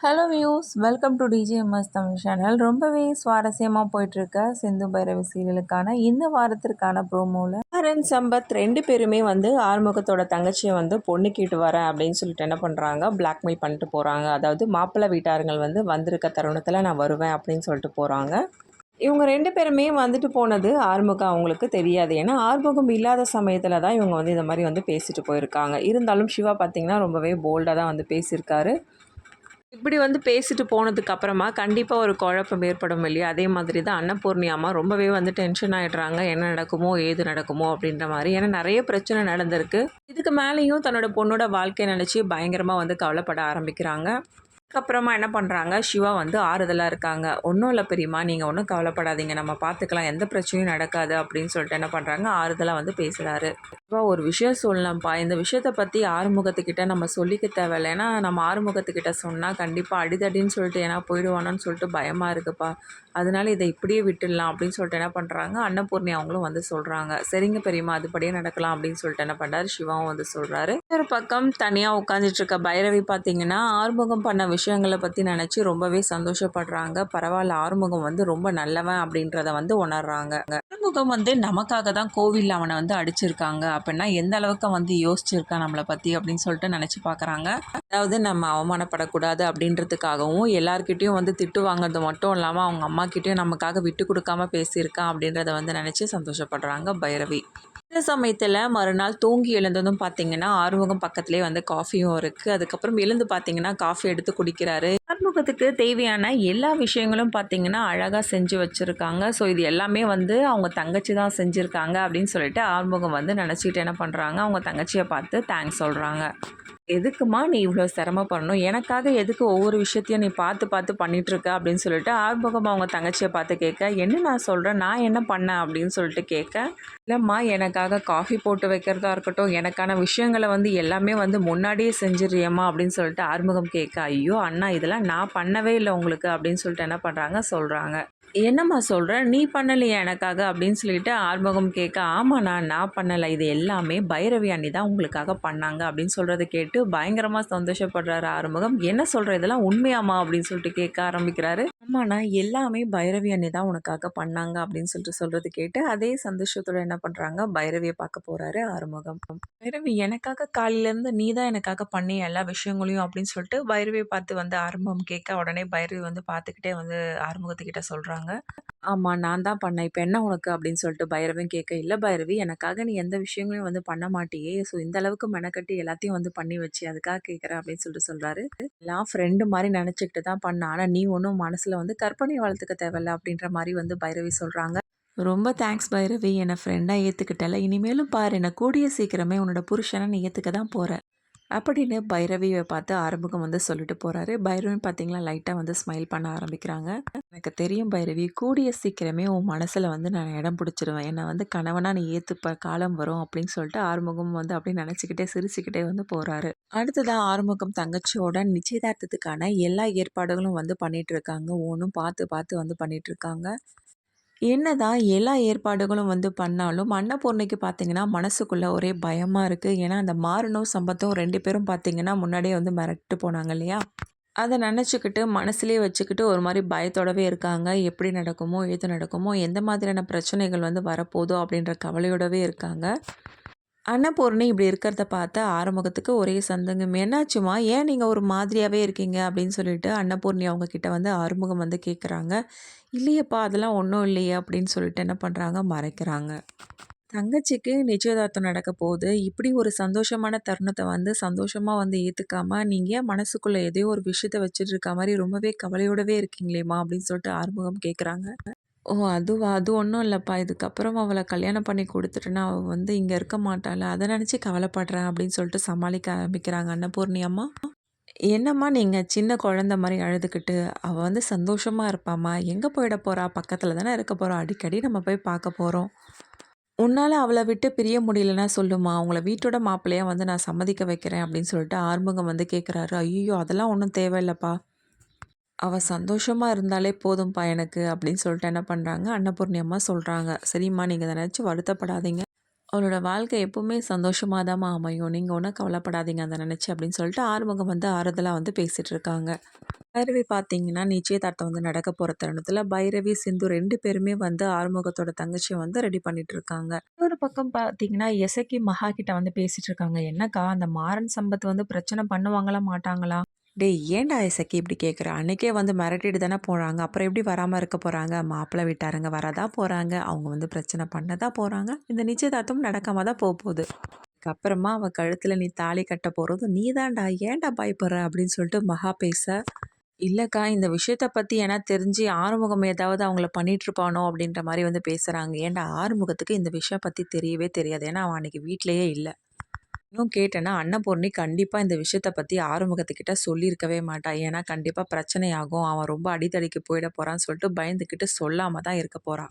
Hello views, welcome to DGMS Tamil channel. ரொம்பவே சுவாரஸ்யமாக போயிட்டுருக்க சிந்து பைரவி சீரியலுக்கான இந்த வாரத்திற்கான ப்ரோமோவில் ஆரன் சம்பத் ரெண்டு பேருமே வந்து ஆறுமுகத்தோட தங்கச்சியை வந்து பொண்ணு கேட்டு வரேன் அப்படின்னு சொல்லிட்டு என்ன பண்ணுறாங்க, பிளாக்மெயில் பண்ணிட்டு போகிறாங்க. அதாவது மாப்பிள்ளை வீட்டாருங்கள் வந்து வந்திருக்க தருணத்தில் நான் வருவேன் அப்படின்னு சொல்லிட்டு போகிறாங்க. இவங்க ரெண்டு பேருமே வந்துட்டு போனது ஆறுமுகம் அவங்களுக்கு தெரியாது. ஏன்னா ஆறுமுகம் இல்லாத சமயத்தில் தான் இவங்க வந்து இந்த மாதிரி வந்து பேசிட்டு போயிருக்காங்க. இருந்தாலும் சிவா பார்த்திங்கன்னா ரொம்பவே போல்டாக தான் வந்து பேசியிருக்காரு. இப்படி வந்து பேசிட்டு போனதுக்கு அப்புறமா கண்டிப்பாக ஒரு குழப்பம் ஏற்படும் இல்லையா? அதே மாதிரி தான் அன்னபூர்ணி அம்மா ரொம்பவே வந்து டென்ஷன் ஆகிடுறாங்க. என்ன நடக்குமோ ஏது நடக்குமோ அப்படின்ற மாதிரி. ஏன்னா நிறைய பிரச்சனை நடந்திருக்கு. இதுக்கு மேலேயும் தன்னோட பொண்ணோட வாழ்க்கையை நினச்சி பயங்கரமாக வந்து கவலைப்பட ஆரம்பிக்கிறாங்க. அதுக்கப்புறமா என்ன பண்ணுறாங்க, சிவா வந்து ஆறுதலாக இருக்காங்க. ஒன்றும் இல்லை பெரியம்மா, நீங்கள் ஒன்றும் கவலைப்படாதீங்க, நம்ம பார்த்துக்கலாம், எந்த பிரச்சனையும் நடக்காது அப்படின்னு சொல்லிட்டு என்ன பண்ணுறாங்க, ஆறுதலாக வந்து பேசுகிறாரு. சிவா ஒரு விஷயம் சொல்லலாம்ப்பா, இந்த விஷயத்தை பற்றி ஆறுமுகத்துக்கிட்ட நம்ம சொல்லிக்க தேவையில்லை. ஏன்னா நம்ம ஆறுமுகத்துக்கிட்ட சொன்னால் கண்டிப்பாக அடிதடின்னு சொல்லிட்டு ஏன்னா போயிடுவானோன்னு சொல்லிட்டு பயமாக இருக்குப்பா, அதனால இதை இப்படியே விட்டுடலாம் அப்படின்னு சொல்லிட்டு என்ன பண்ணுறாங்க, அன்னபூர்ணி அவங்களும் வந்து சொல்கிறாங்க. சரிங்க பெரியம்மா, அதுபடியே நடக்கலாம் அப்படின்னு சொல்லிட்டு என்ன பண்ணுறாரு, சிவாவும் வந்து சொல்கிறாரு. ஒரு பக்கம் தனியாக உட்காந்துட்டு இருக்க பைரவி பார்த்தீங்கன்னா ஆறுமுகம் பண்ண விஷயங்களை பற்றி நினச்சி ரொம்பவே சந்தோஷப்படுறாங்க. பரவாயில்ல, ஆறுமுகம் வந்து ரொம்ப நல்லவன் அப்படின்றத வந்து உணர்றாங்க. ஆறுமுகம் வந்து நமக்காக தான் கோவிலில் அவனை வந்து அடிச்சிருக்காங்க அப்படின்னா எந்த அளவுக்கு வந்து யோசிச்சிருக்கான் நம்மளை பற்றி அப்படின்னு சொல்லிட்டு நினச்சி பார்க்குறாங்க. அதாவது நம்ம அவமானப்படக்கூடாது அப்படின்றதுக்காகவும் எல்லார்கிட்டையும் வந்து திட்டு வாங்குறது மட்டும் இல்லாமல் அவங்க அம்மாக்கிட்டையும் நமக்காக விட்டு கொடுக்காம பேசியிருக்கான் அப்படின்றத வந்து நினச்சி சந்தோஷப்படுறாங்க பைரவி. இந்த சமயத்தில் மறுநாள் தூங்கி எழுந்ததும் பார்த்தீங்கன்னா ஆறுமுகம் பக்கத்துலேயே வந்து காஃபியும் இருக்குது. அதுக்கப்புறம் எழுந்து பார்த்தீங்கன்னா காஃபி எடுத்து குடிக்கிறாரு. ஆறுமுகத்துக்கு தேவையான எல்லா விஷயங்களும் பார்த்தீங்கன்னா அழகாக செஞ்சு வச்சுருக்காங்க. ஸோ இது எல்லாமே வந்து அவங்க தங்கச்சி தான் செஞ்சுருக்காங்க அப்படின்னு சொல்லிட்டு ஆறுமுகம் வந்து நினச்சிக்கிட்டு என்ன பண்ணுறாங்க, அவங்க தங்கச்சியை பார்த்து தேங்க்ஸ் சொல்கிறாங்க. எதுக்குமா நீ இவ்வளோ சிரமப்படணும், எனக்காக எதுக்கு ஒவ்வொரு விஷயத்தையும் நீ பார்த்து பார்த்து பண்ணிகிட்ருக்க அப்படின்னு சொல்லிட்டு ஆறுமுகம் அவங்க தங்கச்சியை பார்த்து கேட்க, என்ன நான் சொல்கிறேன், நான் என்ன பண்ணேன் அப்படின்னு சொல்லிட்டு கேட்க, இல்லைம்மா எனக்காக காஃபி போட்டு வைக்கிறதா இருக்கட்டும், எனக்கான விஷயங்களை வந்து எல்லாமே வந்து முன்னாடியே செஞ்சிடுறியம்மா அப்படின்னு சொல்லிட்டு ஆறுமுகம் கேட்க, ஐயோ அண்ணா இதெல்லாம் நான் பண்ணவே இல்லை உங்களுக்கு அப்படின்னு சொல்லிட்டு என்ன பண்ணுறாங்க சொல்கிறாங்க. என்னம்மா சொல்கிற, நீ பண்ணலையா எனக்காக அப்படின்னு சொல்லிட்டு ஆறுமுகம் கேட்க, ஆமாண்ணா நான் பண்ணலை, இது எல்லாமே பைரவி அண்ணி தான் உங்களுக்காக பண்ணாங்க அப்படின்னு சொல்கிறத கேட்டு பயங்கரமாக சந்தோஷப்படுறாரு ஆறுமுகம். என்ன சொல்கிற, இதெல்லாம் உண்மையாமா அப்படின்னு சொல்லிட்டு கேட்க ஆரம்பிக்கிறாரு. ஆமாண்ணா எல்லாமே பைரவி அண்ணி தான் உனக்காக பண்ணாங்க அப்படின்னு சொல்லிட்டு சொல்கிறது கேட்டு அதே சந்தோஷத்தோடு என்ன பண்ணுறாங்க, பைரவியை பார்க்க போகிறாரு ஆறுமுகம். பைரவி எனக்காக காலையிலேருந்து நீ தான் எனக்காக பண்ணி எல்லா விஷயங்களையும் அப்படின்னு சொல்லிட்டு பைரவியை பார்த்து வந்து ஆறுமுகம் கேட்க உடனே பைரவி வந்து பார்த்துக்கிட்டே வந்து ஆறுமுகத்துக்கிட்ட சொல்கிறாங்க, ஆமா நான் தான் பண்ணேன். இப்ப என்ன உனக்கு அப்படின்னு சொல்லிட்டு பைரவியும் கேட்க, இல்ல பைரவி எனக்காக நீ எந்த விஷயங்களையும் வந்து பண்ண மாட்டியே. ஸோ இந்த அளவுக்கு மெனக்கட்டி எல்லாத்தையும் வந்து பண்ணி வச்சு அதுக்காக கேட்குறேன் அப்படின்னு சொல்லிட்டு சொல்றாரு. எல்லாம் ஃப்ரெண்டு மாதிரி நினச்சிக்கிட்டு தான் பண்ணேன். ஆனா நீ ஒன்றும் மனசுல வந்து கற்பனையை வளர்த்துக்க தேவையில்ல அப்படின்ற மாதிரி வந்து பைரவி சொல்றாங்க. ரொம்ப தேங்க்ஸ் பைரவி, என்னை ஃப்ரெண்டாக ஏற்றுக்கிட்டல. இனிமேலும் பாரு, என்னை கூடிய சீக்கிரமே உன்னோட புருஷனை நீ ஏற்றுக்க தான் போற அப்படின்னு பைரவியை பார்த்து ஆறுமுகம் வந்து சொல்லிட்டு போகிறாரு. பைரவி பார்த்தீங்களா லைட்டாக வந்து ஸ்மைல் பண்ண ஆரம்பிக்கிறாங்க. எனக்கு தெரியும் பைரவி, கூடிய சீக்கிரமே உன் மனசில் வந்து நான் இடம் பிடிச்சிருவேன், என்னை வந்து கணவனாக நீ ஏற்றுப்ப காலம் வரும் அப்படின்னு சொல்லிட்டு ஆறுமுகம் வந்து அப்படின்னு நினச்சிக்கிட்டே சிரிச்சுக்கிட்டே வந்து போகிறாரு. அடுத்ததான் ஆறுமுகம் தங்கச்சியோட நிச்சயதார்த்தத்துக்கான எல்லா ஏற்பாடுகளும் வந்து பண்ணிட்டு இருக்காங்க. ஒன்றும் பார்த்து பார்த்து வந்து பண்ணிட்டு இருக்காங்க. என்னதான் எல்லா ஏற்பாடுகளும் வந்து பண்ணாலும் அன்னபூர்ணிக்கு பார்த்தீங்கன்னா மனசுக்குள்ள ஒரே பயமாக இருக்குது. ஏன்னா அந்த மாறனும் சம்பத்தும் 2 பேரும் பார்த்தீங்கன்னா முன்னாடியே வந்து மிரட்டு போனாங்க இல்லையா? அதை நினச்சிக்கிட்டு மனசுலேயே வச்சுக்கிட்டு ஒரு மாதிரி பயத்தோடவே இருக்காங்க. எப்படி நடக்குமோ ஏது நடக்குமோ, எந்த மாதிரியான பிரச்சனைகள் வந்து வரப்போதோ அப்படின்ற கவலையோடவே இருக்காங்க. அன்னபூர்ணி இப்படி இருக்கிறத பார்த்து ஆறுமுகத்துக்கு ஒரே சந்தேகம். என்னாச்சுமா, ஏன் நீங்கள் ஒரு மாதிரியாகவே இருக்கீங்க அப்படின்னு சொல்லிட்டு அன்னபூர்ணி அவங்க கிட்ட வந்து ஆறுமுகம் வந்து கேட்குறாங்க. இல்லையப்பா அதெல்லாம் ஒன்றும் இல்லையே அப்படின்னு சொல்லிட்டு என்ன பண்ணுறாங்க, மறைக்கிறாங்க. தங்கச்சிக்கு நிச்சயதார்த்தம் நடக்க போகுது. இப்படி ஒரு சந்தோஷமான தருணத்தை வந்து சந்தோஷமாக வந்து ஏற்றுக்காம நீங்கள் ஏன் மனசுக்குள்ளே எதையோ ஒரு விஷயத்த வச்சுட்டு இருக்க மாதிரி ரொம்பவே கவலையோடவே இருக்கீங்களேம்மா அப்படின்னு சொல்லிட்டு ஆறுமுகம் கேட்குறாங்க. ஓ! அதுவா? அது ஒன்றும் இல்லப்பா. இதுக்கப்புறம் அவள கல்யாணம் பண்ணி குடுத்துட்டேன்னா, அவ வந்து இங்க இருக்க மாட்டாள. அத நெனச்சு கவலைப்படுறேன் அப்படின்னு சொல்லிட்டு சமாளிக்க ஆரம்பிக்கிறாங்க அன்னபூர்ணி அம்மா. என்னம்மா நீங்க சின்ன குழந்த மாரி அழுதுகிட்டு, அவ வந்து சந்தோஷமா இருப்பாம்மா. எங்க போயிட போறா? பக்கத்துல தானே இருக்க போறா. அடிக்கடி நம்ம போய் பார்க்க போறோம். உன்னால அவள விட்டு பிரிய முடியலன்னா சொல்லும்மா. உங்கள வீட்டோட மாப்பிள்ளையா வந்து நான் சம்மதிக்க வைக்கிறேன் அப்படின்னு சொல்லிட்டு ஆறுமுகம் வந்து கேட்குறாரு. ஐய்யய்யோ! அதெல்லாம் ஒண்ணும் தேவையில்லப்பா. அவ சந்தோஷமா இருந்தாலே போதும்ப்பா எனக்கு அப்படின்னு சொல்லிட்டு என்ன பண்ணுறாங்க, அன்னபூர்ணி அம்மா சொல்கிறாங்க. சரிம்மா நீங்கள் இதை நினச்சி வருத்தப்படாதீங்க. அவளோட வாழ்க்கை எப்பவுமே சந்தோஷமாக தாம்மா அமையும். நீங்கள் ஒன்றும் கவலைப்படாதீங்க அதை நினச்சி அப்படின்னு சொல்லிட்டு ஆறுமுகம் வந்து ஆறுதலாக வந்து பேசிகிட்டு இருக்காங்க. பைரவி பார்த்தீங்கன்னா, நிச்சயதார்த்தம் வந்து நடக்க போற தருணத்தில பைரவி, சிந்து 2 பேருமே வந்து ஆறுமுகத்தோட தங்கச்சிய வந்து ரெடி பண்ணிட்டு இருக்காங்க. இன்னொரு பக்கம் பார்த்தீங்கன்னா, எசக்கி மகா கிட்ட வந்து பேசிட்டு இருக்காங்க. "என்னக்கா அந்த மாறன் சம்பத் வந்து பிரச்சனை பண்ணுவாங்களா? மாட்டாங்களா?" "டேய் ஏன்டா இசக்கி இப்படி கேட்குற? அன்னைக்கே வந்து மிரட்டிட்டு தானே போனாங்க. அப்புறம் எப்படி வராம இருக்க போறாங்க? மாப்பிள்ளை வீட்டாருங்க வரதான் போறாங்க. அவங்க வந்து பிரச்சனை பண்ண தான் போறாங்க. இந்த நிச்சயதார்த்தம் நடக்காம தான் போப்போது. அதுக்கப்புறமா அவ கழுத்துல நீ தாலி கட்ட போறது நீதான்டா. ஏன்டா பயப்படுற?" அப்படின்னு சொல்லிட்டு மகா பேச, "இல்லக்கா இந்த விஷயத்த பத்தி ஏன்னா தெரிஞ்சு ஆறுமுகம் ஏதாவது அவங்கள பண்ணிட்டுருப்பானோ?" அப்படின்ற மாரி வந்து பேசுறாங்க. ஏன்டா ஆறுமுகத்துக்கு இந்த விஷயம் பத்தி தெரியவே தெரியாது. ஏன்னா அவன் அன்னைக்கு வீட்லயே இல்ல. இன்னும் கேட்டேன்னா, அன்னபூர்ணி கண்டிப்பா இந்த விஷயத்த பத்தி ஆறுமுகத்துக்கிட்ட சொல்லியிருக்கவே மாட்டா. ஏன்னா கண்டிப்பா பிரச்சனையாகும். அவன் ரொம்ப அடிதடிக்கு போயிட போறான்னு சொல்லிட்டு பயந்துகிட்டு சொல்லாம தான் இருக்க போறா.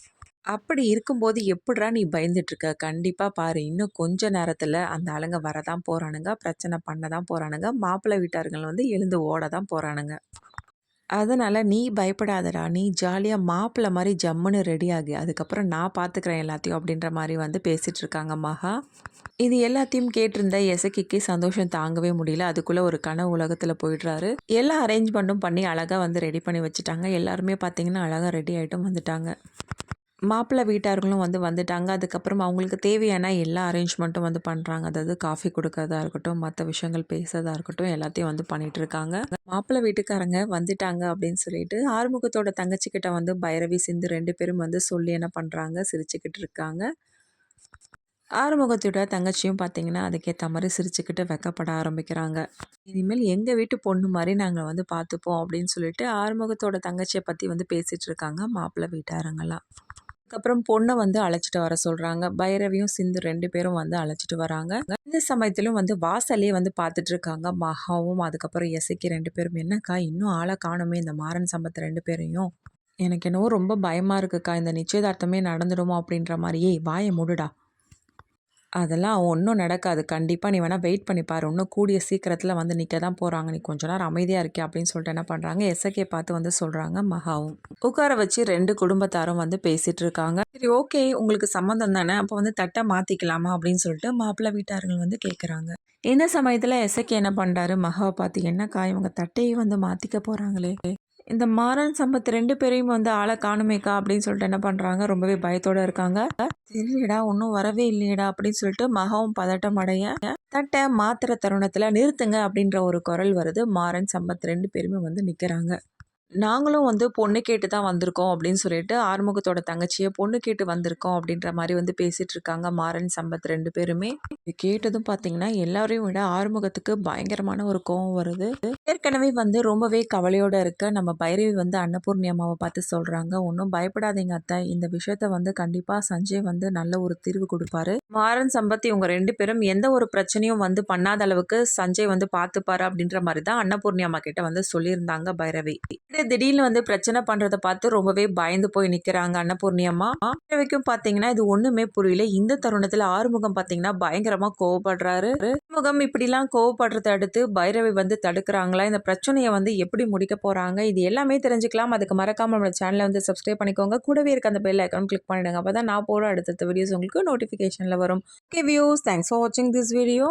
அப்படி இருக்கும்போது எப்புட்றா நீ பயந்துட்டுருக்க? கண்டிப்பா பாரு, இன்னும் கொஞ்ச நேரத்துல அந்த ஆளுங்க வரதான் போறானுங்க. பிரச்சனை பண்ண தான் போறானுங்க. மாப்பிள்ளை வீட்டாருங்கள் வந்து எழுந்து ஓட தான் போறானுங்க. அதனால நீ பயப்படாதடா! நீ ஜாலியா மாப்பிள மாரி ஜம்முன்னு ரெடி ஆகு. அதுக்கப்புறம் நான் பார்த்துக்கிறேன் எல்லாத்தையும் அப்டின்ற மாரி வந்து பேசிட்டு இருக்காங்க மகா. இது எல்லாத்தையும் கேட்டிருந்த எசக்கிக்கு சந்தோஷம் தாங்கவே முடியல. அதுக்குள்ள ஒரு கனவு உலகத்துல போயிடுறாரு. எல்லா அரேஞ்ச்மெண்ட்டும் பண்ணி அழகா வந்து ரெடி பண்ணி வச்சுட்டாங்க. எல்லாருமே பார்த்தீங்கன்னா, அழகா ரெடி ஆயிட்டும் வந்துட்டாங்க. மாப்பிள்ளை வீட்டார்களும் வந்து வந்துட்டாங்க. அதுக்கப்புறம் அவங்களுக்கு தேவையான எல்லா அரேஞ்ச்மெண்ட்டும் வந்து பண்றாங்க. அதாவது காஃபி குடுக்கறதா இருக்கட்டும், மத்த விஷயங்கள் பேசுறதா இருக்கட்டும், எல்லாத்தையும் வந்து பண்ணிட்டு இருக்காங்க. மாப்பிள்ளை வீட்டுக்காரங்க வந்துட்டாங்க அப்படின்னு சொல்லிட்டு, ஆறுமுகத்தோட தங்கச்சிகிட்ட வந்து பைரவி, சிந்து 2 பேரும் வந்து சொல்லி என்ன பண்றாங்க, சிரிச்சுக்கிட்டு இருக்காங்க. ஆறுமுகத்தோட தங்கச்சியும் பார்த்தீங்கன்னா, அதுக்கேத்த மாரி சிரிச்சுக்கிட்டு வெட்கப்பட ஆரம்பிக்கிறாங்க. இனிமேல் எங்க வீட்டு பொண்ணு மாரி நாங்க வந்து பார்த்துப்போம் அப்படின்னு சொல்லிட்டு, ஆறுமுகத்தோட தங்கச்சிய பத்தி வந்து பேசிட்டு இருக்காங்க மாப்பிள்ளை வீட்டாருங்கலாம். அதுக்கப்புறம் பொண்ண வந்து அழைச்சிட்டு வர சொல்றாங்க. பைரவியும், சிந்து 2 பேரும் வந்து அழைச்சிட்டு வராங்க. இந்த சமயத்திலும் வந்து வாசல்லயே வந்து பார்த்துட்டு இருக்காங்க. மகாவும், அதுக்கப்புறம் எசக்கி 2 பேரும். "என்னக்கா இன்னும் ஆள காணோமே இந்த மாறன் சம்பத் 2 பேரையும்." "எனக்கு என்னவோ ரொம்ப பயமா இருக்குக்கா. இந்த நிச்சயதார்த்தமே நடந்துடுமோ?" அப்படின்ற மாரி. "ஏய் வாய மூடுடா." அதெல்லாம் ஒண்ணும் நடக்காது. கண்டிப்பா நீ வேணா வெயிட் பண்ணி பாரு. இன்னும் கூடிய சீக்கிரத்தில வந்து நிக்க தான் போறாங்க. நீ கொஞ்ச நேரம் அமைதியா இருக்கியா? அப்படின்னு சொல்லிட்டு என்ன பண்றாங்க, எசக்கிய பார்த்து வந்து சொல்றாங்க மகாவும். உட்கார வச்சு 2 குடும்பத்தாரும் வந்து பேசிட்டு இருக்காங்க. சரி ஓகே. உங்களுக்கு சம்மதம் தானே. அப்போ வந்து தட்ட மாத்திக்கலாமா? அப்படின்னு சொல்லிட்டு மாப்பிள்ளை வீட்டார்கள் வந்து கேட்குறாங்க. இந்த சமயத்தில எசக்கி என்ன பண்றாரு, மகாவ பார்த்து என்னக்கா இவங்க தட்டையே வந்து மாத்திக்க போறாங்களே! இந்த மாறன் சம்பத் 2 பேரையும் வந்து ஆள காணுமேக்கா அப்படின்னு சொல்லிட்டு என்ன பண்றாங்க, ரொம்பவே பயத்தோட இருக்காங்க. தெரியலடா இன்னும் வரவே இல்லையேடா அப்படின்னு சொல்லிட்டு மகாவும் பதட்டம் அடைய, தட்ட மாத்துற தருணத்துல நிறுத்துங்க அப்படின்ற ஒரு குரல் வருது. மாறன் சம்பத் 2 பேருமே வந்து நிக்கிறாங்க. நாங்களும் வந்து பொண்ணு கேட்டு தான் வந்திருக்கோம் அப்படின்னு சொல்லிட்டு, ஆறுமுகத்தோட தங்கச்சிய பொண்ணு கேட்டு வந்திருக்கோம் அப்படின்ற மாரி வந்து பேசிட்டு இருக்காங்க மாறன், சம்பத் 2 பேருமே. இது கேட்டதும் பார்த்தீங்கன்னா, எல்லாரையும் விட ஆறுமுகத்துக்கு பயங்கரமான ஒரு கோவம் வருது. ஏற்கனவே வந்து ரொம்பவே கவலையோட இருக்க நம்ம பைரவி வந்து அன்னபூர்ணி அம்மாவ பார்த்து சொல்றாங்க, "ஒண்ணும் பயப்படாதீங்க அத்த. இந்த விஷயத்த வந்து கண்டிப்பா சஞ்சய் வந்து நல்ல ஒரு தீர்வு குடுப்பாரு. மாறன், சம்பத் இவங்க 2 பேரும் எந்த ஒரு பிரச்சனையும் வந்து பண்ணாத அளவுக்கு சஞ்சய் வந்து பார்த்துப்பாரு." அப்படின்ற மாரி தான் அன்னபூர்ணி அம்மா கிட்ட வந்து சொல்லியிருந்தாங்க பைரவி. திடீர்னு வந்து பிரச்சனை பண்றத பார்த்து ரொம்பவே பயந்து போய் நிக்கிறாங்க அன்னபூர்ணி அம்மா. வரைக்கும் பாத்தீங்கன்னா இது ஒண்ணுமே புரியல. இந்த தருணத்துல ஆறுமுகம் பாத்தீங்கன்னா பயங்கரமா கோவப்படுறாரு. ஆறுமுகம் இப்படிலாம் கோவப்படுறத அடுத்து பைரவி வந்து தடுக்கிறாங்களா? இந்த பிரச்சனைய வந்து எப்படி முடிக்க போறாங்க? இது எல்லாமே தெரிஞ்சுக்கலாம். அதுக்கு மறக்காம நம்ம சேனலை வந்து சப்ஸ்கிரைப் பண்ணிக்கோங்க. கூடவே இருக்க அந்த பெல் ஐக்கான் கிளிக் பண்ணிடுங்க. அப்பதான் நான் போற அடுத்தடுத்த வீடியோஸ் உங்களுக்கு நோட்டிபிகேஷன்ல வரும். ஓகே வியூஸ், தேங்க்ஸ் ஃபார் வாட்சிங் திஸ் வீடியோ.